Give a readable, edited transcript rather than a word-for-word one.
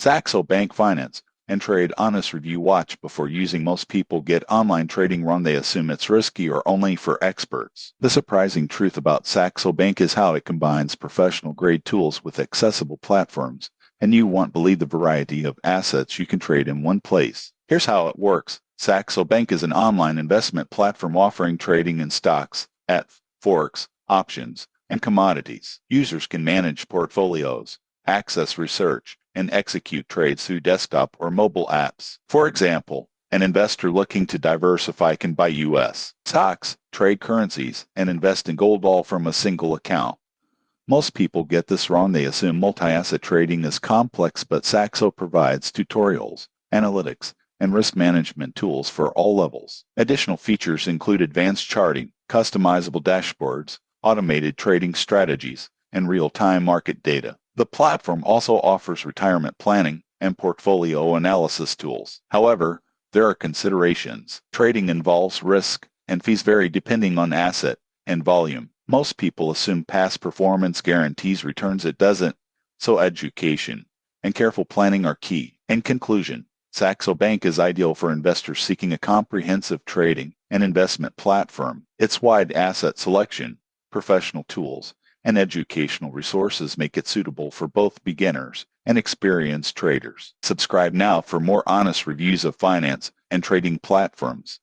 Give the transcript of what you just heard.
Saxo Bank Finance and Trade Honest Review. Watch before using. Most people get online trading wrong. They assume it's risky or only for experts. The surprising truth about Saxo Bank is how it combines professional-grade tools with accessible platforms, and you won't believe the variety of assets you can trade in one place. Here's how it works. Saxo Bank is an online investment platform offering trading in stocks, forex, options, and commodities. Users can manage portfolios, access research, and execute trades through desktop or mobile apps. For example, an investor looking to diversify can buy U.S. stocks, trade currencies, and invest in gold all from a single account. Most people get this wrong. They assume multi-asset trading is complex, but Saxo provides tutorials, analytics, and risk management tools for all levels. Additional features include advanced charting, customizable dashboards, automated trading strategies, and real-time market data. The platform also offers retirement planning and portfolio analysis tools. However, there are considerations. Trading involves risk, and fees vary depending on asset and volume. Most people assume past performance guarantees returns. It doesn't, so education and careful planning are key. In conclusion, Saxo Bank is ideal for investors seeking a comprehensive trading and investment platform. Its wide asset selection, professional tools, and educational resources make it suitable for both beginners and experienced traders. Subscribe now for more honest reviews of finance and trading platforms.